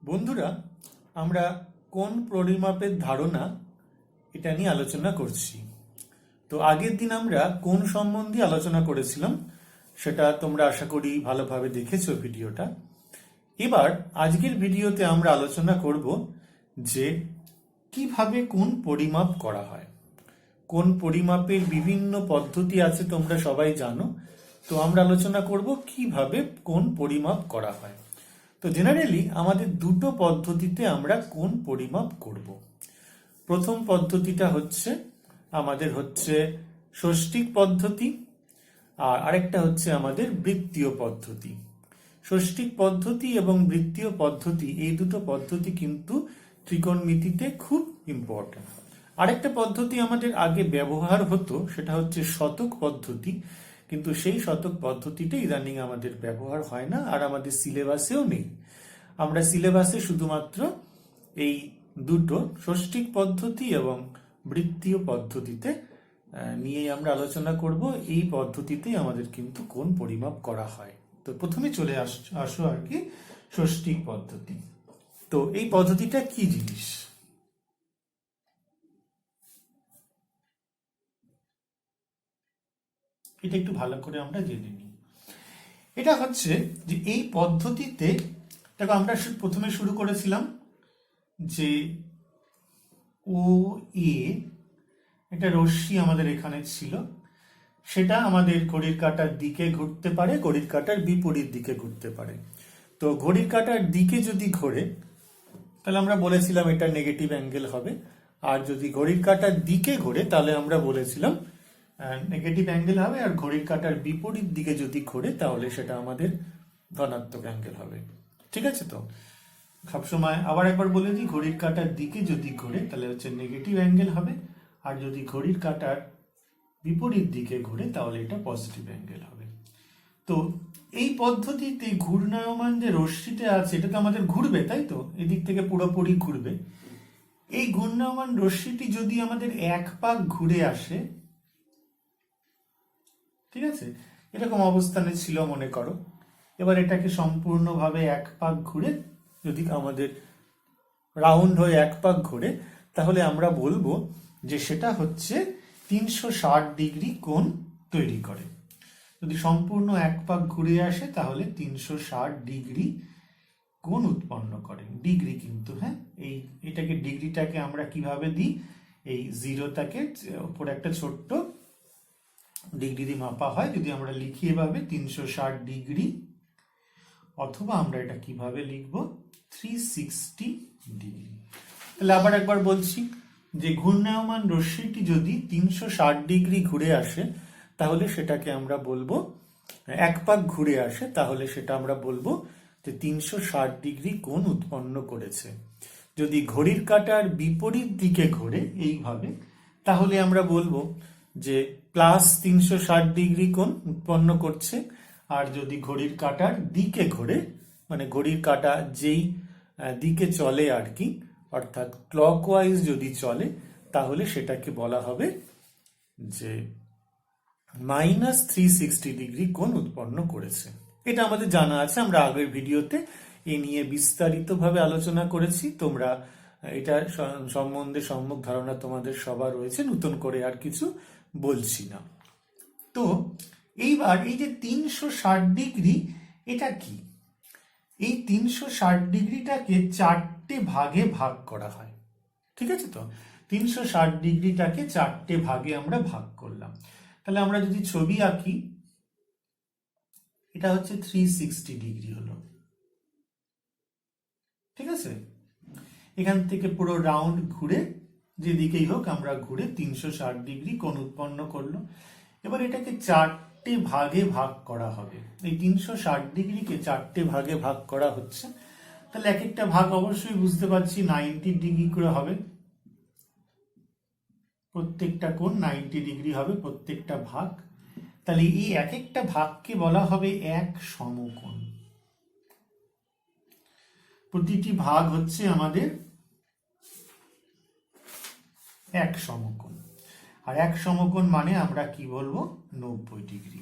বন্ধুরা, আমরা কোন পরিমাপের ধারণা এটা নিয়ে আলোচনা করছি। তো আগের দিন আমরা কোন সম্বন্ধে আলোচনা করেছিলাম সেটা তোমরা আশা করি ভালোভাবে দেখেছো ভিডিওটা। এবার আজকের ভিডিওতে আমরা আলোচনা করব যে কিভাবে কোন পরিমাপ করা হয়। কোন পরিমাপের বিভিন্ন পদ্ধতি আছে তোমরা সবাই জানো। তো আমরা আলোচনা করব কিভাবে কোন পরিমাপ করা হয়। তো জেনারেলি আমাদের দুটো পদ্ধতিতে আমরা কোন পরিমাপ করব। প্রথম পদ্ধতিটা হচ্ছে আমাদের ষষ্ঠিক পদ্ধতি, আর আরেকটা হচ্ছে আমাদের বৃত্তীয় পদ্ধতি। ষষ্ঠিক পদ্ধতি এবং বৃত্তীয় পদ্ধতি এই দুটো পদ্ধতি কিন্তু ত্রিকোণমিতিতে খুব ইম্পর্টেন্ট। আরেকটা পদ্ধতি আমাদের আগে ব্যবহার হতো, সেটা হচ্ছে শতক পদ্ধতি, কিন্তু সেই শতক পদ্ধতিটা ইদানিং আমাদের ব্যবহার হয় না, আর আমাদের সিলেবাসেও নেই। আমরা সিলেবাসে শুধুমাত্র এই দুটো ষষ্ঠিক পদ্ধতি এবং বৃত্তীয় পদ্ধতিতে নিয়েই আমরা আলোচনা করব। এই পদ্ধতিতেই আমাদের কিন্তু কোন পরিমাপ করা হয়। তো প্রথমে চলে আসো আর কি ষষ্ঠিক পদ্ধতি। তো এই পদ্ধতিটা কি জিনিস এটা একটু ভালো করে আমরা জেনে নিই। এটা হচ্ছে যে এই পদ্ধতিতে দেখো, আমরা প্রথমে শুরু করেছিলাম যে ও এ একটা রশ্মি আমাদের এখানে ছিল, সেটা আমাদের ঘড়ির কাঁটার দিকে ঘুরতে পারে, ঘড়ির কাঁটার বিপরীত দিকে ঘুরতে পারে। তো ঘড়ির কাঁটার দিকে যদি ঘোরে তাহলে আমরা বলেছিলাম এটা নেগেটিভ অ্যাঙ্গেল হবে, আর যদি ঘড়ির কাঁটার দিকে ঘোরে তাহলে আমরা বলেছিলাম নেগেটিভ অ্যাঙ্গেল হবে, আর ঘড়ির কাঁটার বিপরীত দিকে যদি ঘোরে তাহলে সেটা আমাদের ধনাত্মক অ্যাঙ্গেল হবে। ঠিক আছে? তো সবসময় আবার একবার বলে দিই, ঘড়ির কাঁটার দিকে যদি ঘোরে তাহলে হচ্ছে নেগেটিভ অ্যাঙ্গেল হবে, আর যদি ঘড়ির কাঁটার বিপরীত দিকে ঘোরে তাহলে এটা পজিটিভ অ্যাঙ্গেল হবে। তো এই পদ্ধতিতে ঘূর্ণায়মান যে রশ্মিটা আছে এটা তো আমাদের ঘুরবে, তাই তো? এদিক থেকে পুরোপুরি ঘুরবে। এই ঘূর্ণায়মান রশ্মিটি যদি আমাদের এক পাক ঘুরে আসে, ঠিক আছে, এরকম অবস্থানে ছিল মনে করো, এবার এটাকে সম্পূর্ণভাবে এক পাক ঘুরে যদি আমাদের রাউন্ড হয়ে এক পাক ঘুরে, তাহলে আমরা বলবো যে সেটা হচ্ছে 360 ডিগ্রি কোণ তৈরি করে। যদি সম্পূর্ণ এক পাক ঘুরে আসে তাহলে 360 ডিগ্রি কোণ উৎপন্ন করে। ডিগ্রি কিন্তু, হ্যাঁ, এটাকে ডিগ্রিটাকে আমরা কিভাবে দিই, এই জিরোটাকে উপরে একটা ছোট্ট ডিগ্রি দিয়ে মাপা হয়। যদি আমরা লিখি এভাবে 360 ডিগ্রি, অথবা আমরা এটা কিভাবে লিখবো 360 ডিগ্রি। তাহলে আবার একবার বলছি যে ঘূর্ণায়মান রশ্মিটি যদি 360 ডিগ্রি ঘুরে আসে তাহলে সেটাকে আমরা বলবো, এক পাক ঘুরে আসে তাহলে সেটা আমরা বলবো যে 360 ডিগ্রি কোণ উৎপন্ন করেছে। যদি ঘড়ির কাঁটার বিপরীত দিকে ঘোরে এইভাবে, তাহলে আমরা বলবো যে প্লাস 360 ডিগ্রি কোণ উৎপন্ন করছে। আর যদি ঘড়ির কাঁটার দিকে ঘোরে, মানে ঘড়ির কাঁটা যেই দিকে চলে আর কি, অর্থাৎ ক্লকওয়াইজ যদি চলে, তাহলে সেটাকে বলা হবে যে -360 ডিগ্রি কোণ উৎপন্ন করেছে। এটা আমাদের জানা আছে, আমরা আগের ভিডিওতে এ নিয়ে বিস্তারিতভাবে আলোচনা করেছি। তোমরা এটা সম্বন্ধে সম্যক ধারণা তোমাদের সবার রয়েছে, নতুন করে আর কিছু বলছি না। তো এইবার এই যে 360 ডিগ্রি, এটা কি? এই 360 ডিগ্রিটাকে 4টে ভাগে ভাগ করা হয়। ঠিক আছে? তো 360 ডিগ্রিটাকে 4টে ভাগে আমরা ভাগ করলাম। তাহলে আমরা যদি ছবি আঁকি, এটা হচ্ছে 360 ডিগ্রি হলো। ঠিক আছে? এখান থেকে পুরো রাউন্ড ঘুরে যেদিকেই হোক আমরা ঘুরে 360 ডিগ্রি কোণ উৎপন্ন করলো। এবার এটাকে 4টে ভাগে ভাগ করা হবে। এই 360 ডিগ্রিকে 4টে ভাগে ভাগ করা হচ্ছে। তাহলে এক একটা ভাগ অবশ্যই বুঝতে পারছি 90 ডিগ্রি করে হবে। প্রত্যেকটা কোণ 90 ডিগ্রি হবে প্রত্যেকটা ভাগ। তাহলে এই এক একটা ভাগকে বলা হবে এক সমকোণ। প্রতিটি ভাগ হচ্ছে আমাদের এক সমকোণ, আর এক সমকোণ মানে আমরা কি বলবো 90 ডিগ্রি।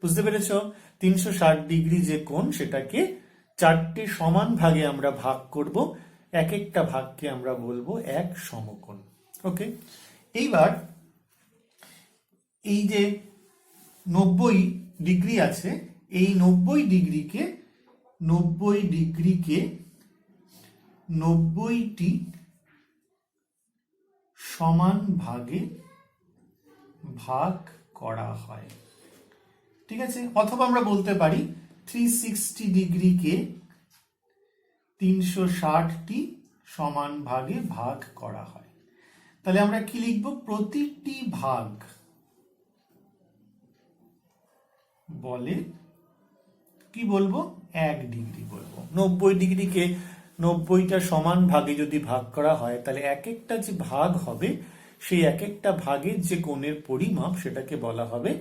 বুঝতে পেরেছ? 360 ডিগ্রি যে কোণ সেটাকে চারটে সমান ভাগে আমরা ভাগ করব, এক একটা ভাগকে আমরা বলবো এক সমকোণ। ওকে, এইবার এই যে 90 ডিগ্রি আছে, এই 90 ডিগ্রিকে 90টি সমান ভাগে ভাগ করা হয়। ঠিক আছে, অথবা আমরা বলতে পারি 360 ডিগ্রিকে 360টি সমান ভাগে ভাগ করা হয়। তাহলে আমরা কি লিখব? প্রতিটি ভাগ বলে কি বলবো? 1 ডিগ্রি বলবো। 90 ডিগ্রিকে 90টা সমান ভাগে যদি ভাগ করা হয়, তাহলে এক একটা যে ভাগ হবে, সেই এক একটা ভাগের যে কোণের পরিমাপ সেটাকে বলা হবে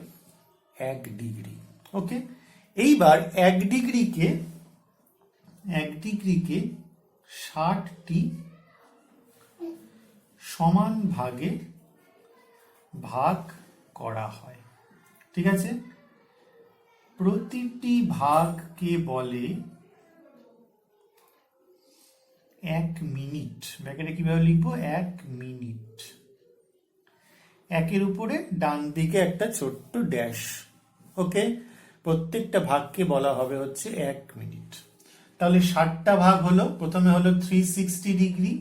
1 ডিগ্রি। ওকে, এইবার 1 ডিগ্রিকে 60টি সমান ভাগে ভাগ করা হয়। ঠিক আছে, প্রতিটি ভাগকে বলে 1 মিনিট। ব্র্যাকেটে কিভাবে লিখবো? 1 মিনিট। একের উপরে ডান দিকে একটা ছোট্ট ড্যাশ। ওকে, প্রত্যেকটা ভাগকে বলা হবে হচ্ছে 1 মিনিট। তাহলে 60টা ভাগ হলো, প্রথমে হলো 360 ডিগ্রি,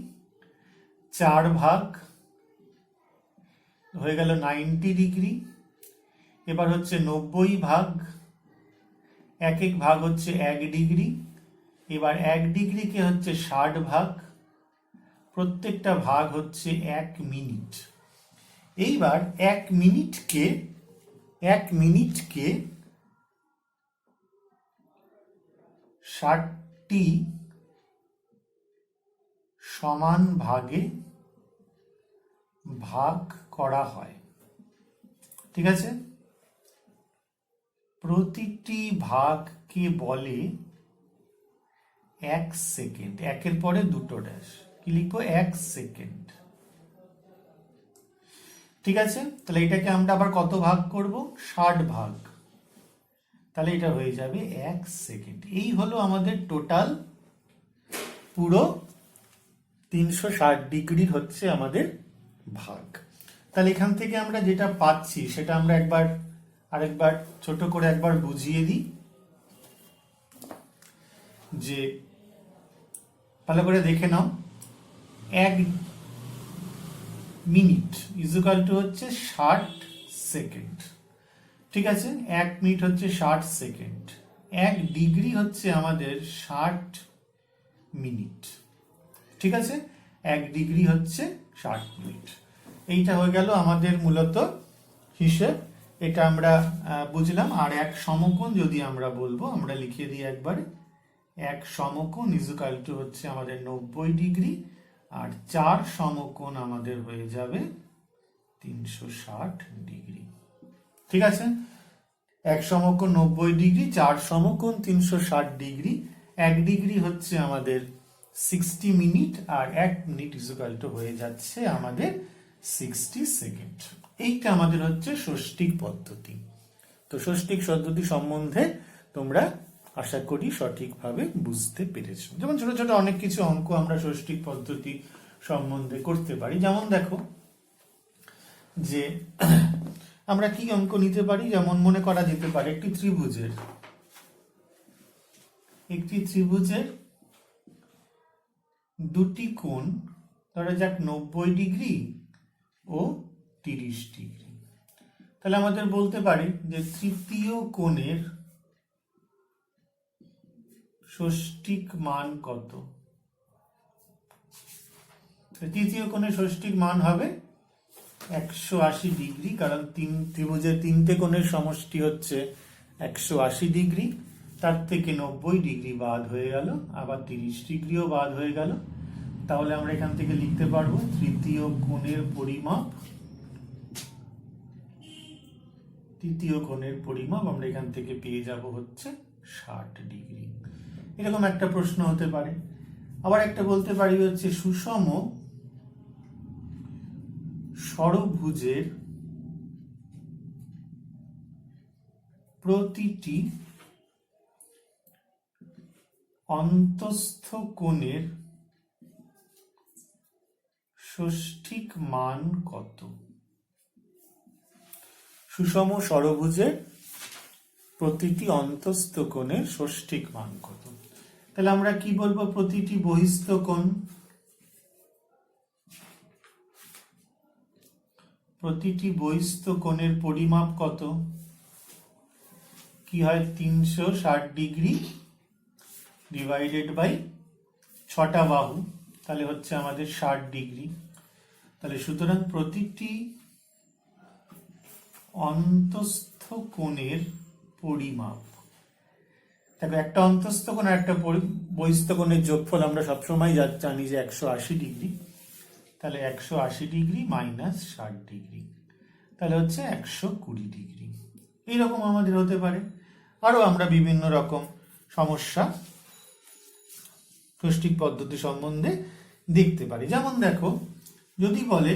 4 ভাগ হয়ে গেল 90 ডিগ্রি। এবার হচ্ছে 90 ভাগ, এক এক ভাগ হচ্ছে 1 ডিগ্রি। এবার 1 ডিগ্রিকে হচ্ছে 60 ভাগ, প্রত্যেকটা ভাগ হচ্ছে 1 মিনিট। এইবার 1 মিনিটকে 60টি সমান ভাগে ভাগ করা হয়। ঠিক আছে, প্রতিটি ভাগকে বলে 1 সেকেন্ড। একের পরে দুটো ড্যাশ, কি লিখবো? 1 সেকেন্ড। ঠিক আছে, তাহলে এটাকে আমরা আবার কত ভাগ করব? 60 ভাগ। তাহলে এটা হয়ে যাবে 1 সেকেন্ড। এই হলো আমাদের টোটাল পুরো 360 ডিগ্রির হচ্ছে আমাদের ভাগ। তাহলে এখান থেকে আমরা যেটা পাচ্ছি সেটা আমরা আরেকবার ছোট করে একবার বুঝিয়ে দিই, যে ভালো করে দেখে নাও। 1 মিনিট ইকুয়াল টু হচ্ছে 60 সেকেন্ড। ঠিক আছে, 1 মিনিট হচ্ছে 60 সেকেন্ড। 1 ডিগ্রি হচ্ছে আমাদের 60 মিনিট। ঠিক আছে, 1 ডিগ্রি হচ্ছে 60 মিনিট। এইটা হয়ে গেল আমাদের মূলত হিসেব। এটা আমরা বুঝলাম। আর 1 সমকোণ যদি আমরা বলবো, আমরা লিখিয়ে দিই একবার। 1 সমকোণ ইকুয়াল টু হচ্ছে আমাদের 90 ডিগ্রি, আর 4 সমকোণ আমাদের হয়ে যাবে 360 ডিগ্রি। ঠিক আছে, 1 সমকোণ 90 ডিগ্রি, 4 সমকোণ 360 ডিগ্রি। 1 ডিগ্রি হচ্ছে আমাদের 60 মিনিট, আর 1 মিনিট ইকুয়াল টু হয়ে যাচ্ছে আমাদের 60 সেকেন্ড। এইটা আমাদের হচ্ছে ষষ্ঠিক পদ্ধতি। তো ষষ্ঠিক পদ্ধতি সম্বন্ধে তোমরা আশা করি সঠিকভাবে বুঝতে পেরেছো। যেমন ছোট ছোট অনেক কিছু অঙ্ক আমরা ষষ্ঠিক পদ্ধতি সম্বন্ধে করতে পারি। যেমন দেখো, যে আমরা কি অঙ্ক নিতে পারি? যেমন মনে করা যেতে পারে একটি ত্রিভুজের দুটি কোণ, ধরা যাক 90 ডিগ্রি ও 30 ডিগ্রি। তাহলে আমাদের বলতে পারি যে তৃতীয় কোণের ষষ্ঠিক মান কত? তৃতীয় কোণের ষষ্ঠিক মান হবে 180 ডিগ্রি, কারণ ত্রিভুজের 3টে কোণের সমষ্টি হচ্ছে 180 ডিগ্রি। তার থেকে 90 ডিগ্রি বাদ হয়ে গেল, আবার 30 ডিগ্রিও বাদ হয়ে গেল। তাহলে আমরা এখান থেকে লিখতে পারবো তৃতীয় কোণের পরিমাপ আমরা এখান থেকে পেয়ে যাব হচ্ছে 60 ডিগ্রি। এরকম একটা প্রশ্ন হতে পারে। আবার একটা বলতে পারি হচ্ছে সুষম ষড়ভুজের প্রতিটি অন্তস্থ কোণের ষষ্ঠিক মান কত? সুষম ষড়ভুজের প্রতিটি অন্তস্থ কোণের ষষ্ঠিক মান কত? তাহলে আমরা কি বলবো? প্রতিটি বহিস্থ কোণ, প্রতিটি বহিস্থ কোণের পরিমাপ কত? কি হয়? 360 ডিগ্রি ডিভাইডেড বাই 6টা বাহু, তাহলে হচ্ছে আমাদের 60 ডিগ্রি। তাহলে সুতরাং প্রতিটি অন্তস্থ কোণের পরিমাপ, দেখো একটা অন্তস্থ কোণ আর একটা বহিস্থ কোণের যোগফল আমরা সবসময় জানি যে 180 ডিগ্রি। তাহলে 180 ডিগ্রি মাইনাস 60 ডিগ্রি, তাহলে হচ্ছে 120 ডিগ্রি। এইরকম আমাদের হতে পারে। আরো আমরা বিভিন্ন রকম সমস্যা ষষ্ঠিক পদ্ধতি সম্বন্ধে দেখতে পারি। যেমন দেখো, যদি বলে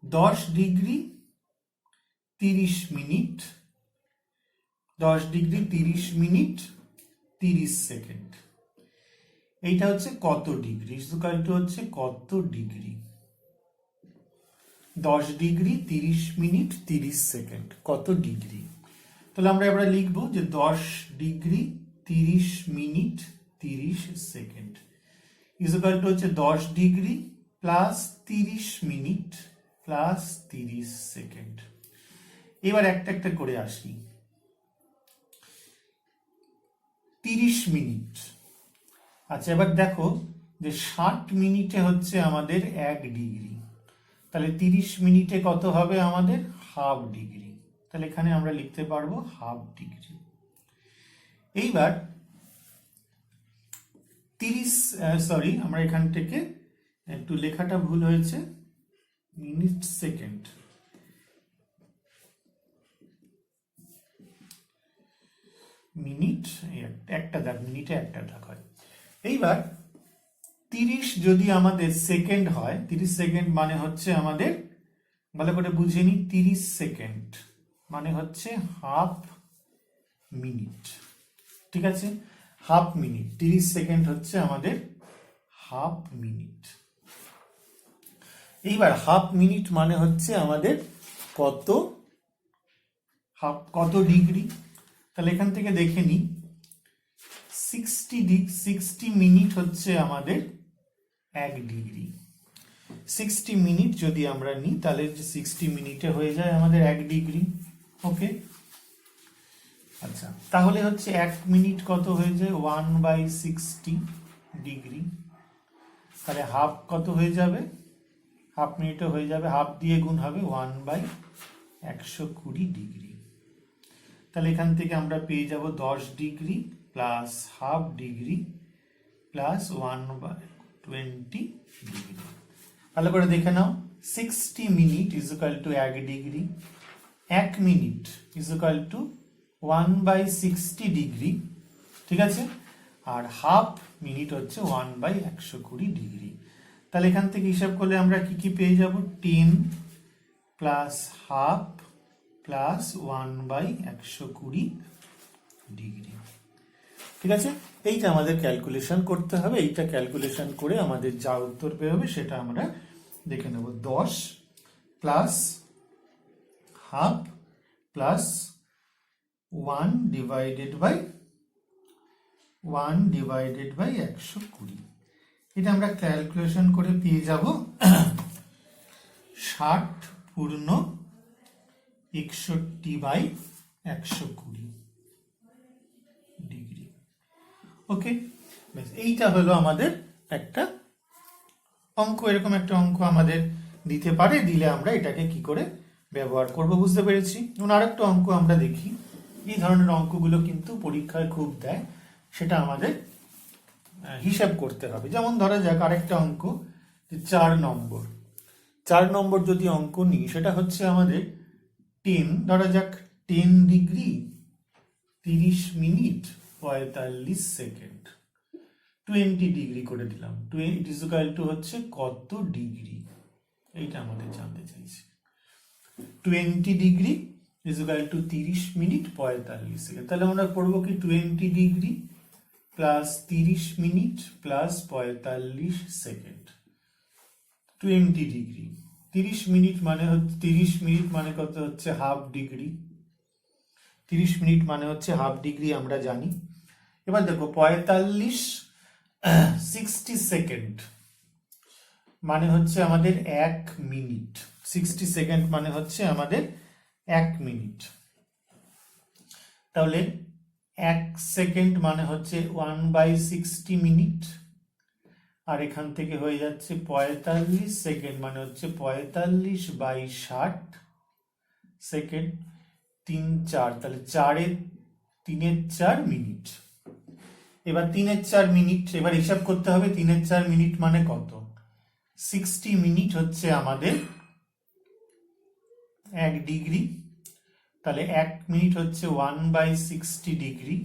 10 degree 30 minute, 10 degree 30 minute 30 second, এইটা হচ্ছে কত ডিগ্রি? ইকুয়ালটা হচ্ছে কত ডিগ্রি? 10 ডিগ্রি 30 মিনিট 30 সেকেন্ড কত ডিগ্রি? তাহলে আমরা এবার লিখবো যে 10 ডিগ্রি 30 মিনিট 30 সেকেন্ড ইকুয়ালটা হচ্ছে 10 degree plus 30 minute plus 30 second. এবার একটা একটা করে আসি। 30 মিনিট, আচ্ছা এবার দেখো যে 60 মিনিটে হচ্ছে আমাদের 1 ডিগ্রি, তাহলে 30 মিনিটে কত হবে আমাদের? Half degree. তাহলে এখানে আমরা লিখতে পারবো হাফ ডিগ্রি। এইবার 30, সরি আমরা এখান থেকে একটু লেখাটা ভুল হয়েছে, মিনিট সেকেন্ড, মিনিট একটা দাগ, মিনিটে একটা দাগ হয়। এইবার 30 যদি আমাদের সেকেন্ড হয়, 30 সেকেন্ড মানে হচ্ছে আমাদের, ভালো করে বুঝে নি, 30 সেকেন্ড মানে হচ্ছে হাফ মিনিট। ঠিক আছে, হাফ মিনিট, 30 সেকেন্ড হচ্ছে আমাদের হাফ মিনিট। এইবার হাফ মিনিট মানে হচ্ছে আমাদের কত ডিগ্রি? তাহলে এখান থেকে দেখে নি, 60 মিনিট হচ্ছে আমাদের 1 ডিগ্রি। 60 মিনিট যদি আমরা নিই তাহলে 60 মিনিটে হয়ে যায় আমাদের 1 ডিগ্রি। ওকে, আচ্ছা তাহলে হচ্ছে 1 মিনিট কত হয়ে যায়? 1/60 ডিগ্রি। তাহলে হাফ কত হয়ে যাবে? হাফ মিনিটে হয়ে যাবে, হাফ দিয়ে গুণ হবে 1/120 ডিগ্রি। তাহলে এখান থেকে আমরা পেয়ে যাব 10 degree plus half degree plus 1/20 degree. ভালো করে দেখে নাও, 60 minute is equal to 1 degree, 1 minute is equal to 1/60 degree. ঠিক আছে, আর হাফ মিনিট হচ্ছে 1/120 ডিগ্রি। তাহলে এখান থেকে হিসাব করলে আমরা কি কি পেয়ে যাব? 10 প্লাস হাফ প্লাস 1/120 ডিগ্রি। ঠিক আছে, এইটা আমাদের ক্যালকুলেশন করতে হবে। এইটা ক্যালকুলেশন করে আমাদের যা উত্তর বেরোবে সেটা আমরা দেখে নেব। 10 plus half plus 1 divided by 1/120, এটা আমরা ক্যালকুলেশন করে পেয়ে যাব 60 পূর্ণ 61/120 ডিগ্রি। ওকে, এইটা হলো আমাদের একটা অঙ্ক। এরকম একটা অঙ্ক আমাদের দিতে পারে, দিলে আমরা এটাকে কি করে ব্যবহার করব বুঝতে পেরেছি। এবং আরেকটা অঙ্ক আমরা দেখি, এই ধরনের অঙ্কগুলো কিন্তু পরীক্ষায় খুব দেয়, সেটা আমাদের হিসাব করতে হবে। যেমন ধরা যাক আরেকটা অঙ্ক, 4 নম্বর যদি অঙ্ক নিই, সেটা হচ্ছে আমাদের 10, ধরা যাক 10 ডিগ্রি 30 মিনিট 45 সেকেন্ড, 20 ডিগ্রি করে দিলাম। 20 হচ্ছে কত ডিগ্রি, এইটা আমাদের জানতে চাইছি। 20 degree is equal to 30 minute 45 second. তাহলে আমরা করবো কি, 20 degree plus 30 minute plus 45 second, 20 degree. 30 minute মানে কত হচ্ছে হাফ ডিগ্রি। 30 মিনিট মানে হচ্ছে হাফ ডিগ্রি, আমরা জানি। এবার দেখো 60 সেকেন্ড মানে হচ্ছে আমাদের 1 মিনিট। 60 সেকেন্ড মানে হচ্ছে আমাদের 1 মিনিট। তাহলে 1 সেকেন্ড মানে হচ্ছে 1/60 মিনিট, আর এখান থেকে হয়ে যাচ্ছে 45 সেকেন্ড মানে হচ্ছে 45/60 সেকেন্ড। 3 4, তাহলে 3/4 মিনিট। এবার 3/4 মিনিট, এবার হিসাব করতে হবে 3/4 মিনিট মানে কত। 60 মিনিট হচ্ছে আমাদের 1 ডিগ্রি, তাহলে 1 মিনিট হচ্ছে 1/60 ডিগ্রি,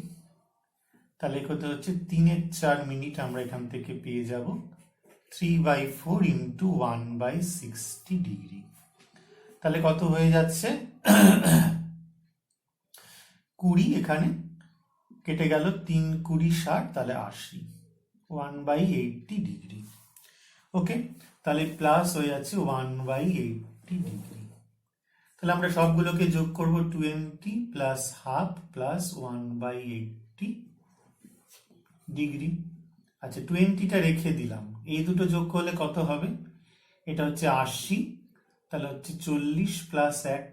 তাহলে কত হচ্ছে 3/4 মিনিট। আমরা এখান থেকে পেয়ে যাব 3/4 ইন্টু 1/60 ডিগ্রি। তাহলে কত হয়ে যাচ্ছে 20, এখানে কেটে গেল 3 20 60, তাহলে 80, 1/80 ডিগ্রি। ওকে, তাহলে প্লাস হয়ে যাচ্ছে 1/80 ডিগ্রি। তাহলে আমরা সবগুলোকে যোগ করব, 20 প্লাস হাফ প্লাস 1/80 ডিগ্রি। আচ্ছা, 20টা রেখে দিলাম, এই দুটো যোগ করলে কত হবে, এটা হচ্ছে 80, তাহলে হচ্ছে 40 প্লাস 1,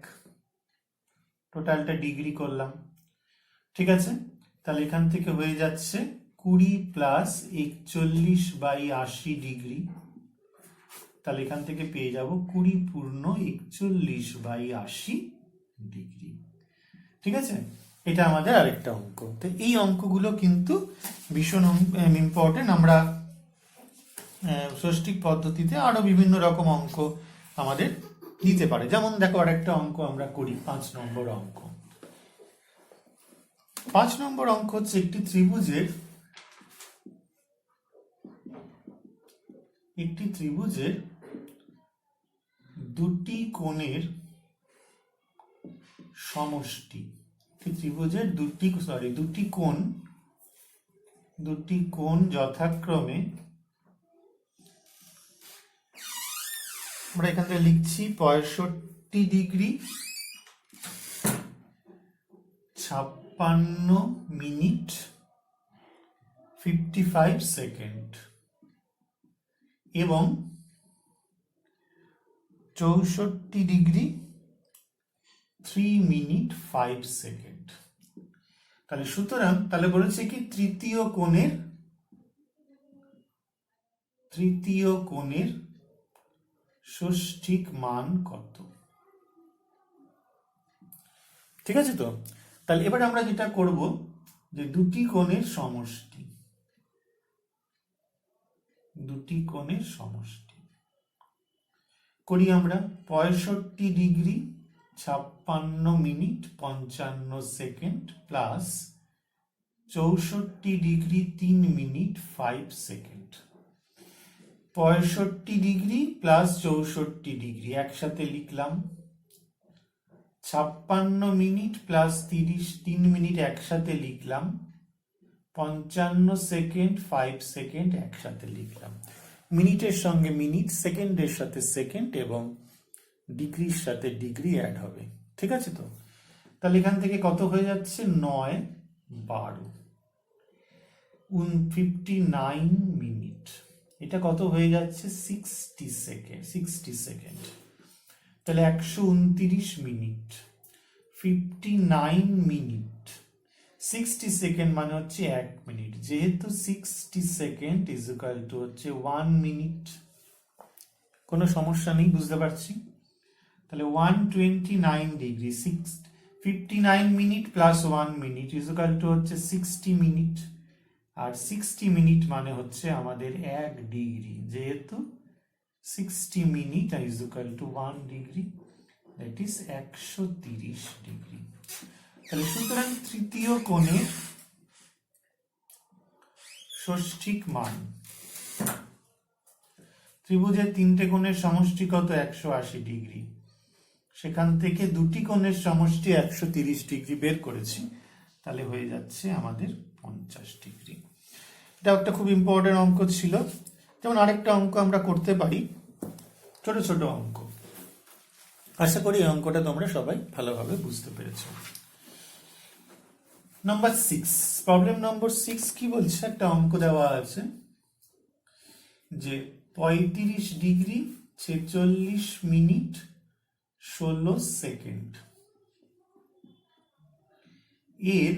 টোটালটা ডিগ্রি করলাম। ঠিক আছে, তাহলে এখান থেকে হয়ে যাচ্ছে 20 প্লাস 41/80 ডিগ্রি, তাহলে এখান থেকে পেয়ে যাব 20 পূর্ণ 41/80 ডিগ্রি। ঠিক আছে, এটা আমাদের আরেকটা অঙ্ক। তো এই অঙ্কগুলো কিন্তু ভীষণ ইম্পর্টেন্ট। আমরা ষষ্ঠিক পদ্ধতিতে আরো বিভিন্ন রকম অঙ্ক আমাদের দিতে পারে। যেমন দেখো, আরেকটা অঙ্ক আমরা করি, 5 নম্বর অঙ্ক। 5 নম্বর অঙ্ক হচ্ছে একটি ত্রিভুজের দুটি কোণের সমষ্টি। ত্রিভুজের দুটি কোণ যথাক্রমে, আমরা এখান থেকে লিখছি 65 ডিগ্রি 56 মিনিট 55 সেকেন্ড এবং 64 ডিগ্রি 3 মিনিট 5 সেকেন্ড। তাহলে সুতরাং তাহলে বলেছে কি তৃতীয় কোণের ষষ্ঠিক মান কত। ঠিক আছে, তো তাহলে এবার আমরা যেটা করব যে দুটি কোণের সমষ্টি করি আমরা। 65 degree 56 minute 55 second plus 64 degree 3 minute 5 second. 65 degree plus 64 degree একসাথে লিখলাম, 56 মিনিট প্লাস 3 মিনিট একসাথে লিখলাম, 55 সেকেন্ড 5 সেকেন্ড একসাথে লিখলাম। মিনিটের সঙ্গে মিনিট, সেকেন্ডের সাথে সেকেন্ড এবং ডিগ্রির সাথে ডিগ্রি অ্যাড হবে। ঠিক আছে, তো তাহলে এখান থেকে কত হয়ে যাচ্ছে 9 12 59 মিনিট, এটা কত হয়ে যাচ্ছে 60 সেকেন্ড। তাহলে 129 মিনিট 59 মিনিট 60 সেকেন্ড মানে হচ্ছে 1 মিনিট, যেহেতু 60 সেকেন্ড ইজ ইকুয়াল টু হচ্ছে 1 মিনিট, কোনো সমস্যা নেই, বুঝতে পারছি। তাহলে 129 degree 59 minute plus 1 minute is equal to হচ্ছে 60 মিনিট, আর 60 মিনিট মানে হচ্ছে আমাদের 1 ডিগ্রি, যেহেতু 60 minute is equal to 1 degree, that is 130 degree. তাহলে সুতরাং তৃতীয় কোণের ষষ্ঠিক মান, ত্রিভুজের 3টে কোণের সমষ্টি কত 180 ডিগ্রি, সেখান থেকে দুটি কোণের সমষ্টি 130 ডিগ্রি বের করেছি, তাহলে হয়ে যাচ্ছে আমাদের 50 ডিগ্রি। এটা একটা খুব ইম্পর্টেন্ট অঙ্ক ছিল। যেমন আরেকটা অঙ্ক আমরা করতে পারি, ছোট ছোট অঙ্ক। আশা করি এই অঙ্কটা তোমরা সবাই ভালোভাবে বুঝতে পেরেছো। নাম্বার 6, প্রবলেম নম্বর 6 কি বলছে, একটা অঙ্ক দেওয়া আছে যে 35 ডিগ্রি 46 মিনিট 16 সেকেন্ড এর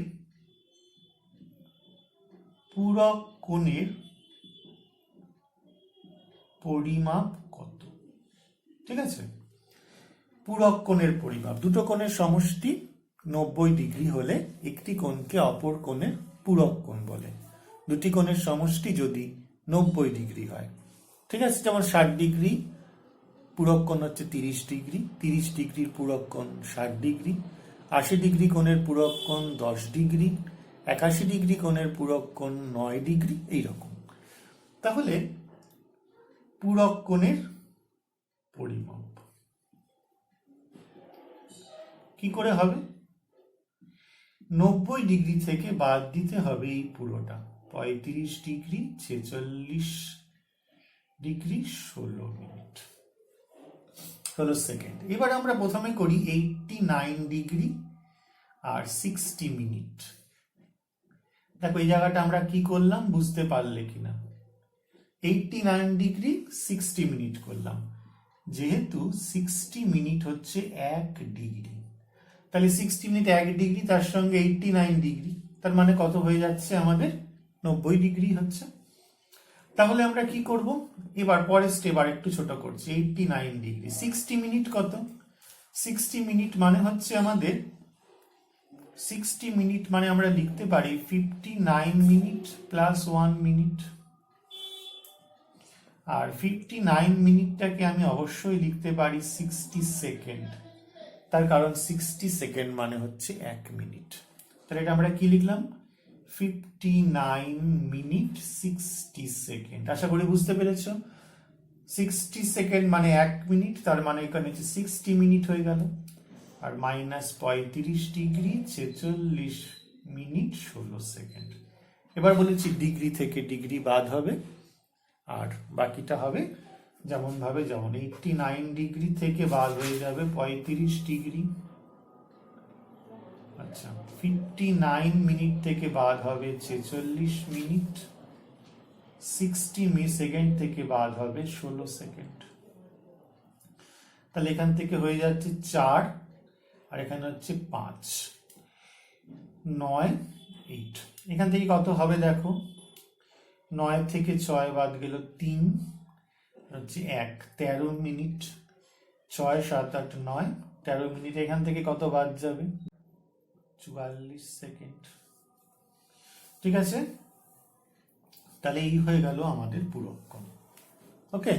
পূরক কোণের পরিমাপ কত। ঠিক আছে, পূরক কোণের পরিমাপ, দুটো কোণের সমষ্টি 90 ডিগ্রি হলে একটি কোণকে অপর কোণের পূরক কোণ বলে। দুটি কোণের সমষ্টি যদি 90 ডিগ্রি হয়, ঠিক আছে, যেমন 60 ডিগ্রি পূরক কোণ হচ্ছে 30 ডিগ্রি, 30 ডিগ্রির পূরক কোণ 60 ডিগ্রি, 80 ডিগ্রি কোণের পূরক কোণ 10 ডিগ্রি, 81 ডিগ্রি কোণের পূরক কোণ 9 ডিগ্রি, এইরকম। তাহলে পূরক কোণের পরিমাপ কি করে হবে? 90 ডিগ্রি থেকে বাদ দিতে হবে এই পুরোটা, 35 ডিগ্রি 46 ডিগ্রি 16 মিনিট 16 সেকেন্ড। এবার আমরা প্রথমে করি 89 ডিগ্রি আর 60 মিনিট। দেখো এই জায়গাটা আমরা কি করলাম বুঝতে পারলে কিনা। 89 ডিগ্রি 60 মিনিট করলাম, যেহেতু 60 মিনিট হচ্ছে 1 ডিগ্রি, তাহলে 60 মিনিট 1 ডিগ্রি, তার সঙ্গে 89 ডিগ্রি, তার মানে কত হয়ে যাচ্ছে আমাদের? 90 ডিগ্রি হচ্ছে। তাহলে আমরা কি করব, এবার পরের স্টেপ আর একটু ছোট করছি। 89 ডিগ্রি 60 মিনিট কত? 60 মিনিট মানে হচ্ছে আমাদের 60 মিনিট মানে আমরা লিখতে পারি 59 মিনিট প্লাস 1 মিনিট। আর 59 মিনিটটাকে আমি অবশ্যই লিখতে পারি 60 সেকেন্ড, তার কারণ 60 সেকেন্ড মানে হচ্ছে 1 মিনিট। তাহলে এটা আমরা কি লিখলাম? 59 মিনিট 60 সেকেন্ড। আশা করি বুঝতে পেরেছো। 60 সেকেন্ড মানে 1 মিনিট, তার মানে এখানে 60 মিনিট হয়ে গেল। আর মাইনাস 35 ডিগ্রি 46 মিনিট 16 সেকেন্ড। এবার বলেছি ডিগ্রি থেকে ডিগ্রি বাদ হবে, আর বাকিটা হবে যেমন 89 ডিগ্রি থেকে বাদ হয়ে যাবে 35 ডিগ্রি। আচ্ছা, 59 মিনিট থেকে বাদ হবে 46 মিনিট, 60 সেকেন্ড থেকে বাদ হবে 16 সেকেন্ড। তাহলে এখান থেকে হয়ে যাচ্ছে 4, আর এখানে হচ্ছে 5, 9, 8। এখান থেকে কত হবে দেখো, 9 থেকে 6 বাদ গেল 3, হচ্ছে 1, 13 মিনিট। 6, 7, 8, 9, 13 মিনিট। এখান থেকে কত বাদ যাবে? 44 সেকেন্ড। ঠিক আছে, তাহলে এই হয়ে গেল আমাদের পূরক কোণ। ওকে,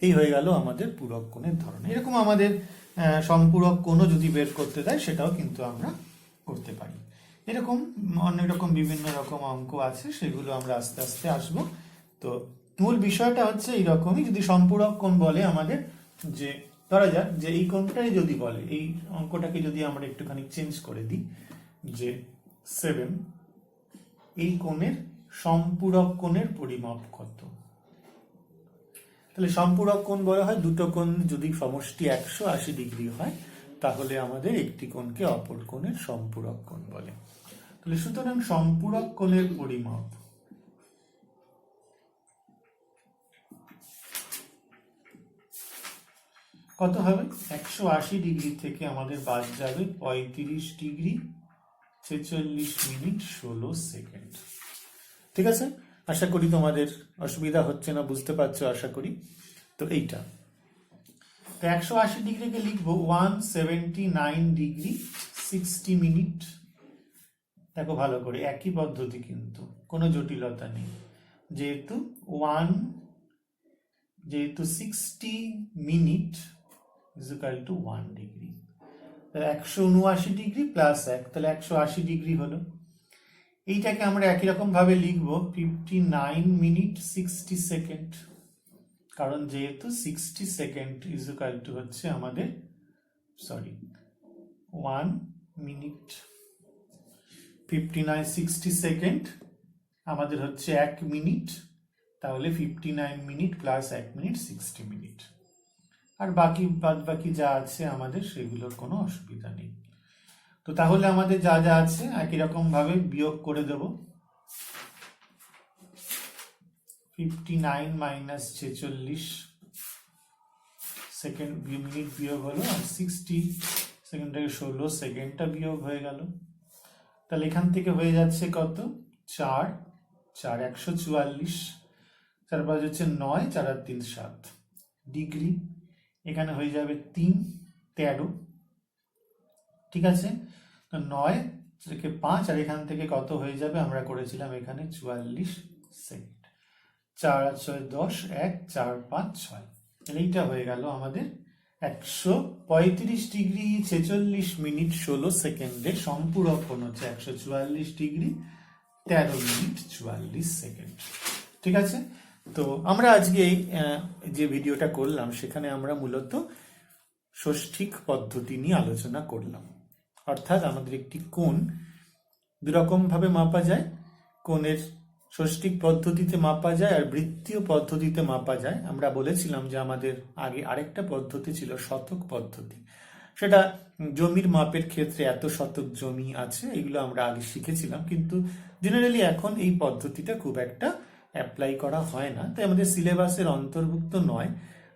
এই হয়ে গেল আমাদের পূরক কোণের ধরন। এরকম আমাদের সম্পূরক কোণও যদি বের করতে দেয় সেটাও কিন্তু আমরা করতে পারি। এরকম অনেক রকম বিভিন্ন রকম অঙ্ক আছে, সেগুলো আমরা আস্তে আস্তে আসবো। তো মূল বিষয়টা হচ্ছে এইরকমই, যদি সম্পূরক কোণ বলে আমাদের, যে ধরা যাক যে এই কোণটাই যদি বলে, এই অঙ্কটাকে যদি আমরা একটুখানি চেঞ্জ করে দিই, যে 7, এই কোণের সম্পূরক কোণের পরিমাপ কত। তাহলে সম্পূরক কোণ বলা হয় দুটো কোণ যদি সমষ্টি 180 ডিগ্রি হয়, তাহলে আমাদের একটি কোণকে অপর কোণের সম্পূরক কোণ বলে। তাহলে সুতরাং সম্পূরক কোণের পরিমাপ কত হবে? 180 ডিগ্রি থেকে আমাদের বাদ যাবে 35 ডিগ্রি 46 মিনিট 16 সেকেন্ড। ঠিক আছে, আশা করি তোমাদের অসুবিধা হচ্ছে না, বুঝতে পারছো আশা করি। তো এইটা তো 180 ডিগ্রিকে লিখবো 179 ডিগ্রি 60 মিনিট। দেখো ভালো করে, একই পদ্ধতি, কিন্তু কোনো জটিলতা নেই। যেহেতু 60 minute is equal to 1 degree, 179 degree plus 1, তাহলে 180 ডিগ্রি হলো। এইটাকে আমরা একই রকম ভাবে লিখবো 59 মিনিট 60 সেকেন্ড, কারণ যেহেতু 60 সেকেন্ড ইজ ইকুয়াল টু হচ্ছে আমাদের 1 মিনিট। 59 60 সেকেন্ড আমাদের হচ্ছে 1 মিনিট, তাহলে 59 মিনিট প্লাস 1 মিনিট 60 মিনিট। আর বাদ বাকি যা আছে আমাদের সেগুলোর কোনো অসুবিধা নেই। তো তাহলে আমাদের যা যা আছে একই রকম ভাবে বিয়োগ করে দেব। 59 মাইনাস 46 সেকেন্ড মিনিট বিয়োগ হলো, আর 60 সেকেন্ড থেকে 16 সেকেন্ডটা বিয়োগ হয়ে গেল। তাহলে এখান থেকে হয়ে যাচ্ছে কত? 4 4 144, 4 5 হচ্ছে 9, 4 আর 3 7 ডিগ্রি। এখানে হয়ে যাবে 3 13, ঠিক আছে। তো 9 থেকে 5, আর এখান থেকে কত হয়ে যাবে? আমরা করেছিলাম এখানে 44 সেকেন্ড। 4 আর 6 10, 1 4 5 6, এইটা হয়ে গেল আমাদের 135 ডিগ্রি 46 মিনিট 16 সেকেন্ডের সম্পূরক কোণ হচ্ছে 144 ডিগ্রি 13 মিনিট 44 সেকেন্ড, ঠিক আছে। তো আমরা আজকে এই যে ভিডিওটা করলাম সেখানে আমরা মূলত ষষ্ঠিক পদ্ধতি নিয়ে আলোচনা করলাম। অর্থাৎ আমাদের একটি কোণ দুরকম ভাবে মাপা যায়। কোণের ষষ্ঠিক পদ্ধতিতে মাপা যায় আর বৃত্তীয় পদ্ধতিতে মাপা যায়। আমরা বলেছিলাম যে আমাদের আগে আরেকটা পদ্ধতি ছিল শতক পদ্ধতি, সেটা জমির মাপের ক্ষেত্রে এত শতক জমি আছে, এগুলো আমরা আগে শিখেছিলাম, কিন্তু জেনারেলি এখন এই পদ্ধতিটা খুব একটা অ্যাপ্লাই করা হয় না, তাই আমাদের সিলেবাসের অন্তর্ভুক্ত নয়।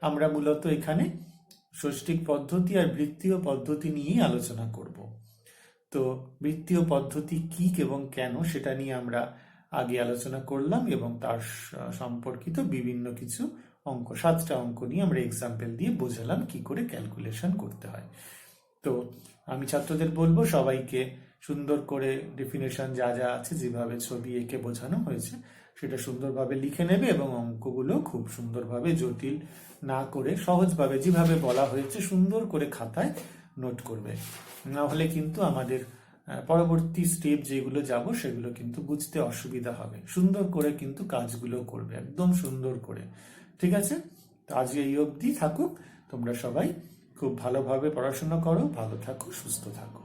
আমরা মূলত এখানে ষষ্ঠিক পদ্ধতি আর বৃত্তীয় পদ্ধতি নিয়েই আলোচনা করব। তো বৃত্তীয় পদ্ধতি কি এবং কেন সেটা নিয়ে আমরা আগে আলোচনা করলাম, এবং তার সম্পর্কিত বিভিন্ন কিছু অঙ্ক, 7টা অঙ্ক নিয়ে আমরা এক্সাম্পল দিয়ে বোঝালাম কি করে ক্যালকুলেশন করতে হয়। তো আমি ছাত্রদের বলবো সবাইকে সুন্দর করে ডেফিনেশন যা যা আছে, যেভাবে ছবি এঁকে বোঝানো হয়েছে সেটা সুন্দরভাবে লিখে নেবে, এবং অঙ্কগুলো খুব সুন্দরভাবে জটিল না করে সহজভাবে যেভাবে বলা হয়েছে সুন্দর করে খাতায় নোট করবে। না হলে কিন্তু আমাদের পরবর্তী স্টেপ যেগুলো যাব সেগুলো কিন্তু বুঝতে অসুবিধা হবে। সুন্দর করে কিন্তু কাজগুলো করবে, একদম সুন্দর করে, ঠিক আছে। তো আজকে এই অবধি থাকুক। তোমরা সবাই খুব ভালোভাবে পড়াশোনা করো, ভালো থাকো, সুস্থ থাকো।